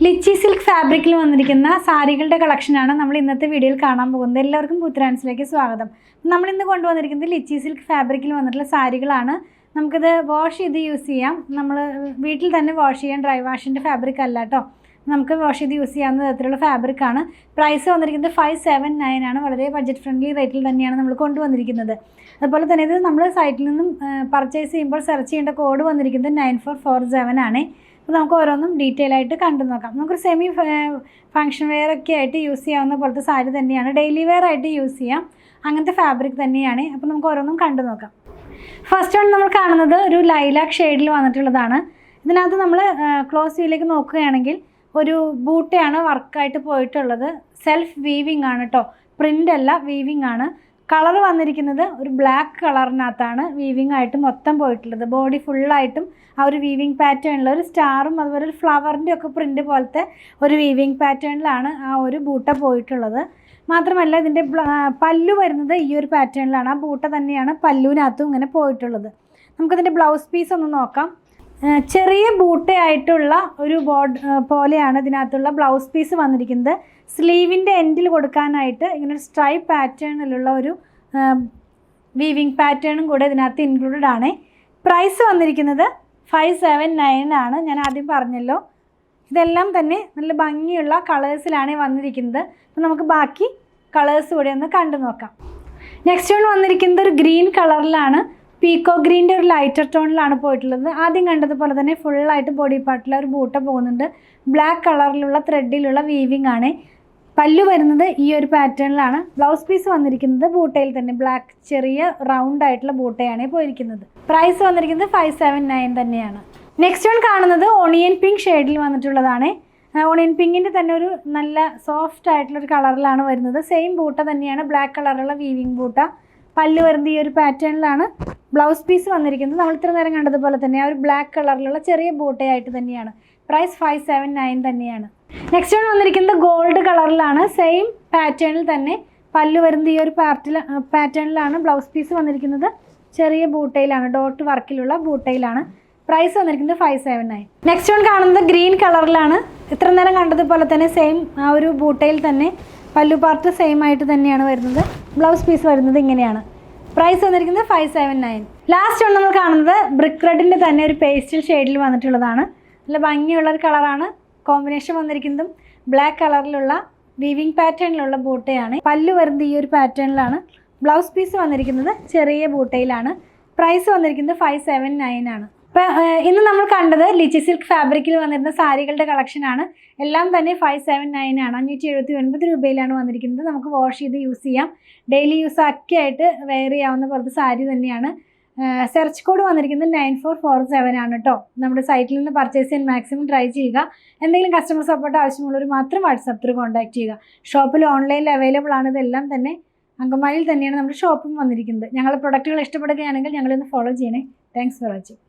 Lychee silk ഫാബ്രിക്കിൽ വന്നിരിക്കുന്ന സാരികളുടെ കളക്ഷനാണ് നമ്മൾ ഇന്നത്തെ വീഡിയോയിൽ കാണാൻ പോകുന്നത്. എല്ലാവർക്കും പുത്രാൻസിലേക്ക് സ്വാഗതം. നമ്മൾ ഇന്ന് കൊണ്ടുവന്നിരിക്കുന്നത് ലിച്ചി സിൽക്ക് ഫാബ്രിക്കിൽ വന്നിട്ടുള്ള സാരികളാണ്. നമുക്കിത് വാഷ് ചെയ്ത് യൂസ് ചെയ്യാം. നമ്മൾ വീട്ടിൽ തന്നെ വാഷ് ചെയ്യാൻ, ഡ്രൈ വാഷിൻ്റെ ഫാബ്രിക് അല്ല കേട്ടോ. നമുക്ക് വാഷ് ചെയ്ത് യൂസ് ചെയ്യാവുന്ന തരത്തിലുള്ള ഫാബ്രിക്കാണ്. പ്രൈസ് വന്നിരിക്കുന്നത് 579 ആണ്. വളരെ ബഡ്ജറ്റ് ഫ്രണ്ട്ലി റേറ്റിൽ തന്നെയാണ് നമ്മൾ കൊണ്ടുവന്നിരിക്കുന്നത്. അതുപോലെ തന്നെ ഇത് നമ്മൾ സൈറ്റിൽ നിന്നും പർച്ചേസ് ചെയ്യുമ്പോൾ സെർച്ച് ചെയ്യേണ്ട കോഡ് വന്നിരിക്കുന്നത് 9447 ആണ്. അപ്പോൾ നമുക്ക് ഓരോന്നും ഡീറ്റെയിൽ ആയിട്ട് കണ്ടു നോക്കാം. നമുക്കൊരു സെമി ഫങ്ഷൻ വെയർ ഒക്കെ ആയിട്ട് യൂസ് ചെയ്യാവുന്ന പോലത്തെ സാരി തന്നെയാണ്. ഡെയിലി വെയർ ആയിട്ട് യൂസ് ചെയ്യാം, അങ്ങനത്തെ ഫാബ്രിക് തന്നെയാണ്. അപ്പോൾ നമുക്ക് ഓരോന്നും കണ്ടു നോക്കാം. ഫസ്റ്റ് വൺ നമ്മൾ കാണുന്നത് ഒരു ലൈലാക്ക് ഷെയ്ഡിൽ വന്നിട്ടുള്ളതാണ്. ഇതിനകത്ത് നമ്മൾ ക്ലോസ് വ്യൂയിലേക്ക് നോക്കുകയാണെങ്കിൽ ഒരു ബൂട്ടയാണ് വർക്കായിട്ട് പോയിട്ടുള്ളത്. സെൽഫ് വീവിങ് ആണ് കേട്ടോ, പ്രിൻ്റ് അല്ല, വീവിങ് ആണ്. കളർ വന്നിരിക്കുന്നത് ഒരു ബ്ലാക്ക് കളറിനകത്താണ് വീവിങ് ആയിട്ട് മൊത്തം പോയിട്ടുള്ളത്. ബോഡി ഫുള്ളായിട്ടും ആ ഒരു വീവിങ് പാറ്റേണിൽ ഒരു സ്റ്റാറും അതുപോലെ ഒരു ഫ്ലവറിൻ്റെ ഒക്കെ പ്രിൻ്റ് പോലത്തെ ഒരു വീവിങ് പാറ്റേണിലാണ് ആ ഒരു ബൂട്ട പോയിട്ടുള്ളത്. മാത്രമല്ല ഇതിൻ്റെ പല്ലു വരുന്നത് ഈ ഒരു പാറ്റേണിലാണ്. ആ ബൂട്ട തന്നെയാണ് പല്ലുവിനകത്തും ഇങ്ങനെ പോയിട്ടുള്ളത്. നമുക്കതിൻ്റെ ബ്ലൗസ് പീസ് ഒന്ന് നോക്കാം. ചെറിയ ബൂട്ടയായിട്ടുള്ള ഒരു ബോർഡ് പോലെയാണ് ഇതിനകത്തുള്ള ബ്ലൗസ് പീസ് വന്നിരിക്കുന്നത്. സ്ലീവിൻ്റെ എൻഡിൽ കൊടുക്കാനായിട്ട് ഇങ്ങനെ ഒരു സ്ട്രൈപ്പ് പാറ്റേണിലുള്ള ഒരു വീവിങ് പാറ്റേണും കൂടെ ഇതിനകത്ത് ഇൻക്ലൂഡഡ് ആണ്. പ്രൈസ് വന്നിരിക്കുന്നത് 579 ആണ്. ഞാൻ ആദ്യം പറഞ്ഞല്ലോ, ഇതെല്ലാം തന്നെ നല്ല ഭംഗിയുള്ള കളേഴ്സിലാണ് വന്നിരിക്കുന്നത്. അപ്പോൾ നമുക്ക് ബാക്കി കളേഴ്സ് കൂടെ ഒന്ന് കണ്ടു നോക്കാം. നെക്സ്റ്റ് വൺ വന്നിരിക്കുന്നത് ഒരു ഗ്രീൻ കളറിലാണ്. പീക്കോ ഗ്രീൻ്റെ ഒരു ലൈറ്റർ ടോണിലാണ് പോയിട്ടുള്ളത്. ആദ്യം കണ്ടതുപോലെ തന്നെ ഫുള്ളായിട്ട് ബോഡി പാർട്ടിൽ ഒരു ബൂട്ട പോകുന്നുണ്ട്. ബ്ലാക്ക് കളറിലുള്ള ത്രെഡിലുള്ള വീവിങ് ആണ്. പല്ലു വരുന്നത് ഈ ഒരു പാറ്റേണിലാണ്. ബ്ലൗസ് പീസ് വന്നിരിക്കുന്നത് ബൂട്ടയിൽ തന്നെ ബ്ലാക്ക് ചെറിയ റൗണ്ട് ആയിട്ടുള്ള ബൂട്ടയാണ് പോയിരിക്കുന്നത്. പ്രൈസ് വന്നിരിക്കുന്നത് 579 തന്നെയാണ്. നെക്സ്റ്റ് വൺ കാണുന്നത് ഓണിയൻ പിങ്ക് ഷെയ്ഡിൽ വന്നിട്ടുള്ളതാണ്. ഓണിയൻ പിങ്കിൻ്റെ തന്നെ ഒരു നല്ല സോഫ്റ്റ് ആയിട്ടുള്ളൊരു കളറിലാണ് വരുന്നത്. സെയിം ബൂട്ട തന്നെയാണ്, ബ്ലാക്ക് കളറുള്ള വീവിങ് ബൂട്ട. പല്ല് വരുന്നത് ഈ ഒരു പാറ്റേണിലാണ്. ബ്ലൗസ് പീസ് വന്നിരിക്കുന്നത് നമ്മൾ ഇത്ര നേരം കണ്ടതുപോലെ തന്നെ ആ ഒരു ബ്ലാക്ക് കളറിലുള്ള ചെറിയ ബൂട്ടയായിട്ട് തന്നെയാണ്. പ്രൈസ് 579 തന്നെയാണ്. നെക്സ്റ്റ് വൺ വന്നിരിക്കുന്നത് ഗോൾഡ് കളറിലാണ്. സെയിം പാറ്റേണിൽ തന്നെ പല്ല് വരുന്നത് ഈ ഒരു പാറ്റേണിലാണ്. ബ്ലൗസ് പീസ് വന്നിരിക്കുന്നത് ചെറിയ ബൂട്ടയിലാണ്, ഡോട്ട് വർക്കിലുള്ള ബൂട്ടയിലാണ്. പ്രൈസ് വന്നിരിക്കുന്നത് 579. നെക്സ്റ്റ് വൺ കാണുന്നത് ഗ്രീൻ കളറിലാണ്. ഇത്ര നേരം കണ്ടതുപോലെ തന്നെ സെയിം ആ ഒരു ബൂട്ടയിൽ തന്നെ പല്ലു പാർട്ട് സെയിം ആയിട്ട് തന്നെയാണ് വരുന്നത്. ബ്ലൗസ് പീസ് വരുന്നത് ഇങ്ങനെയാണ്. പ്രൈസ് വന്നിരിക്കുന്നത് 579. ലാസ്റ്റ് വൺ നമ്മൾ കാണുന്നത് ബ്രിക്ക് റെഡിൻ്റെ തന്നെ ഒരു പേസ്റ്റൽ ഷെയ്ഡിൽ വന്നിട്ടുള്ളതാണ്. നല്ല ഭംഗിയുള്ളൊരു കളറാണ്. കോമ്പിനേഷൻ വന്നിരിക്കുന്നതും ബ്ലാക്ക് കളറിലുള്ള വീവിങ് പാറ്റേണിലുള്ള ബൂട്ടയാണ്. പല്ലു വരുന്നത് ഈ ഒരു പാറ്റേണിലാണ്. ബ്ലൗസ് പീസ് വന്നിരിക്കുന്നത് ചെറിയ ബൂട്ടയിലാണ്. പ്രൈസ് വന്നിരിക്കുന്നത് 579 ആണ്. അപ്പോൾ ഇന്ന് നമ്മൾ കണ്ടത് ലിച്ചി സിൽക്ക് ഫാബ്രിക്കിൽ വന്നിരുന്ന സാരികളുടെ കളക്ഷനാണ്. എല്ലാം തന്നെ 579 ആണ്. 579 രൂപയിലാണ് വന്നിരിക്കുന്നത്. നമുക്ക് വാഷ് ചെയ്ത് യൂസ് ചെയ്യാം. ഡെയിലി യൂസ് ഒക്കെ ആയിട്ട് വെയർ ചെയ്യാവുന്ന പോലത്തെ സാരി തന്നെയാണ്. സെർച്ച് കോഡ് വന്നിരിക്കുന്നത് 9447 ആണ് കേട്ടോ. നമ്മുടെ സൈറ്റിൽ നിന്ന് പർച്ചേസ് ചെയ്യാൻ മാക്സിമം ട്രൈ ചെയ്യുക. എന്തെങ്കിലും കസ്റ്റമർ സപ്പോർട്ട് ആവശ്യമുള്ളവർ മാത്രം വാട്സാപ്പ് ത്രൂ കോൺടാക്ട് ചെയ്യുക. ഷോപ്പിൽ ഓൺലൈനിൽ അവൈലബിൾ ആണ്. ഇതെല്ലാം തന്നെ അങ്കമാലിയിൽ തന്നെയാണ് നമ്മുടെ ഷോപ്പും വന്നിരിക്കുന്നത്. ഞങ്ങളുടെ പ്രൊഡക്റ്റുകൾ ഇഷ്ടപ്പെടുകയാണെങ്കിൽ ഞങ്ങളൊന്ന് ഫോളോ ചെയ്യണേ. Thanks for watching.